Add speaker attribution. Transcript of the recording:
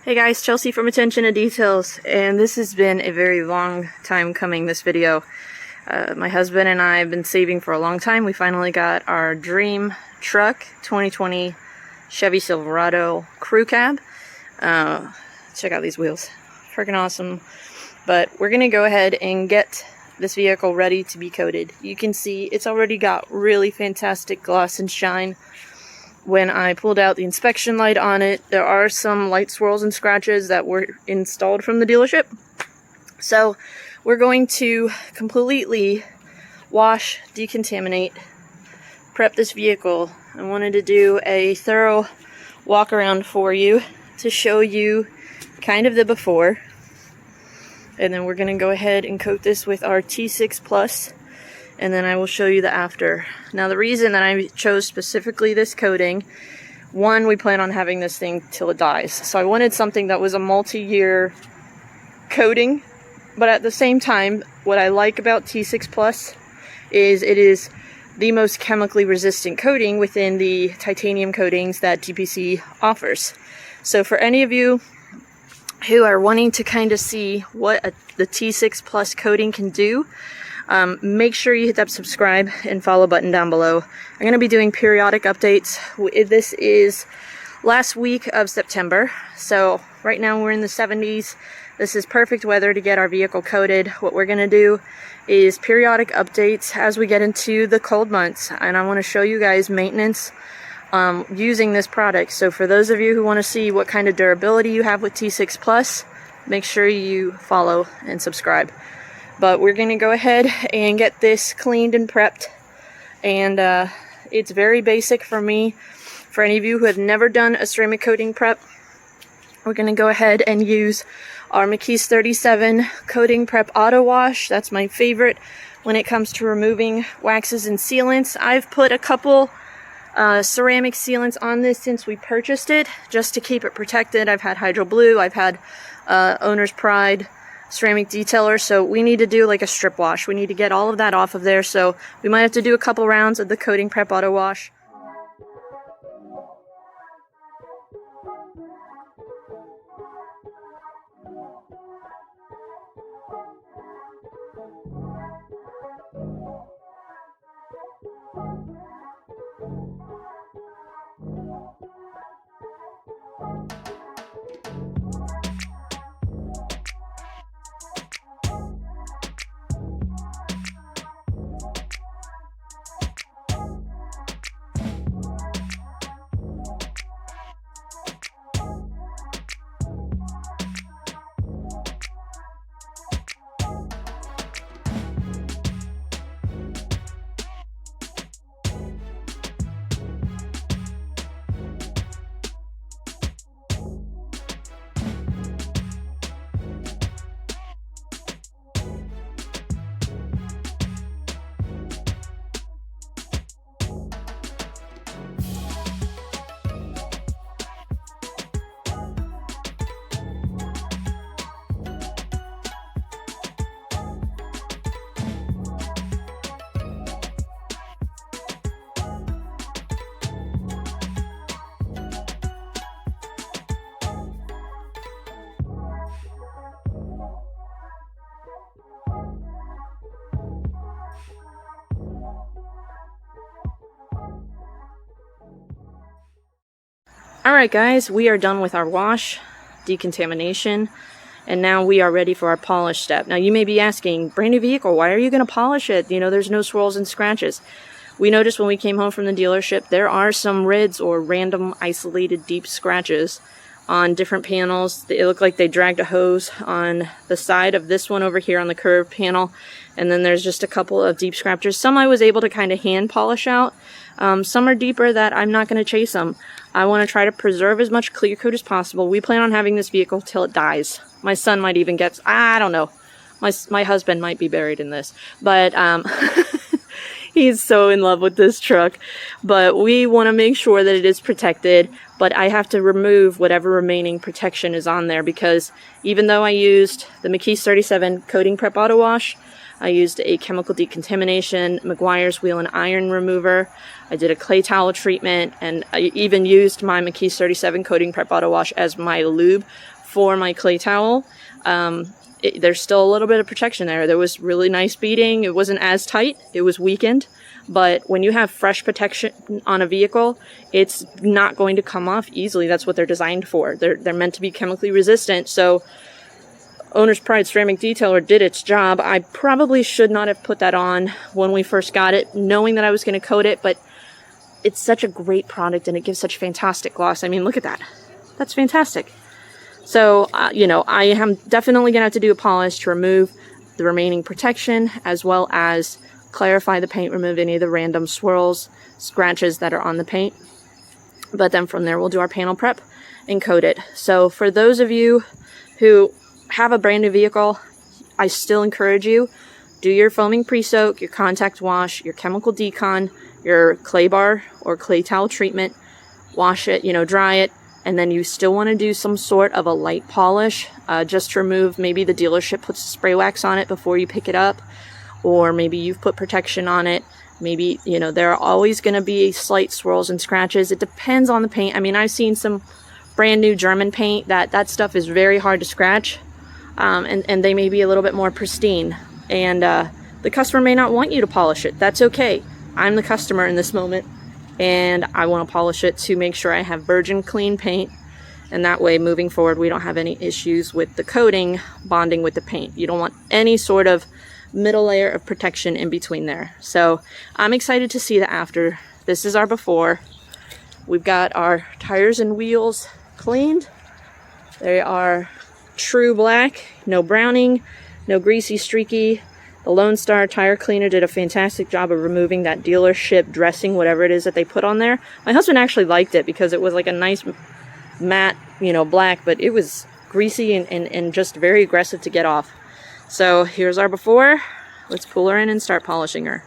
Speaker 1: Hey guys, Chelsea from Attention to Details, and this has been a very long time coming, this video. My husband and I have been saving for a long time. We finally got our dream truck, 2020 Chevy Silverado crew cab. Check out these wheels. Freaking awesome. But we're going to go ahead and get this vehicle ready to be coated. You can see it's already got really fantastic gloss and shine. When I pulled out the inspection light on it, there are some light swirls and scratches that were installed from the dealership. So we're going to completely wash, decontaminate, prep this vehicle. I wanted to do a thorough walk around for you to show you kind of the before. And then we're going to go ahead and coat this with our T6 Plus. And then I will show you the after. Now the reason that I chose specifically this coating, one, we plan on having this thing till it dies. So I wanted something that was a multi-year coating, but at the same time, what I like about T6 Plus is it is the most chemically resistant coating within the titanium coatings that GPC offers. So for any of you who are wanting to kind of see what the T6 Plus coating can do, make sure you hit that subscribe and follow button down below. I'm going to be doing periodic updates. This is last week of September, so right now we're in the 70s. This is perfect weather to get our vehicle coated. What we're going to do is periodic updates as we get into the cold months, and I want to show you guys maintenance using this product. So for those of you who want to see what kind of durability you have with T6 Plus, make sure you follow and subscribe. But we're going to go ahead and get this cleaned and prepped. And it's very basic for me. For any of you who have never done a ceramic coating prep, we're going to go ahead and use our McKee's 37 Coating Prep Auto Wash. That's my favorite when it comes to removing waxes and sealants. I've put a couple ceramic sealants on this since we purchased it, just to keep it protected. I've had Hydro Blue, I've had Owner's Pride ceramic detailer, so we need to do like a strip wash. We need to get all of that off of there, so we might have to do a couple rounds of the Coating Prep Auto Wash. Alright guys, we are done with our wash, decontamination, and now we are ready for our polish step. Now you may be asking, brand new vehicle, why are you going to polish it? You know, there's no swirls and scratches. We noticed when we came home from the dealership, there are some rids or random isolated deep scratches on different panels. It looked like they dragged a hose on the side of this one over here on the curved panel, and then there's just a couple of deep scratches. Some I was able to kind of hand polish out. Some are deeper that I'm not going to chase them. I want to try to preserve as much clear coat as possible. We plan on having this vehicle till it dies. My son might even get, I don't know. My husband might be buried in this. But he's so in love with this truck. But we want to make sure that it is protected. But I have to remove whatever remaining protection is on there, because even though I used the McKee's 37 Coating Prep Auto Wash, I used a chemical decontamination, Meguiar's wheel and iron remover. I did a clay towel treatment, and I even used my McKee's 37 coating prep auto wash as my lube for my clay towel. There's still a little bit of protection there. There was really nice beading. It wasn't as tight. It was weakened. But when you have fresh protection on a vehicle, it's not going to come off easily. That's what they're designed for. They're meant to be chemically resistant. So Owner's Pride Ceramic Detailer did its job. I probably should not have put that on when we first got it, knowing that I was going to coat it, but it's such a great product and it gives such fantastic gloss. I mean, look at that. That's fantastic. So, you know, I am definitely going to have to do a polish to remove the remaining protection, as well as clarify the paint, remove any of the random swirls, scratches that are on the paint. But then from there, we'll do our panel prep and coat it. So for those of you who have a brand new vehicle, I still encourage you, do your foaming pre-soak, your contact wash, your chemical decon, your clay bar or clay towel treatment, wash it, you know, dry it, and then you still want to do some sort of a light polish, just to remove, maybe the dealership puts spray wax on it before you pick it up, or maybe you've put protection on it. Maybe, you know, there are always going to be slight swirls and scratches. It depends on the paint. I mean, I've seen some brand new German paint that stuff is very hard to scratch, and they may be a little bit more pristine, and the customer may not want you to polish it. That's okay. I'm the customer in this moment, and I want to polish it to make sure I have virgin clean paint, and that way moving forward we don't have any issues with the coating bonding with the paint. You don't want any sort of middle layer of protection in between there. So I'm excited to see the after. This is our before. We've got our tires and wheels cleaned. They are true black, no browning, no greasy, streaky. The Lone Star tire cleaner did a fantastic job of removing that dealership dressing, whatever it is that they put on there. My husband actually liked it because it was like a nice matte, you know, black, but it was greasy and just very aggressive to get off. So here's our before. Let's pull her in and start polishing her.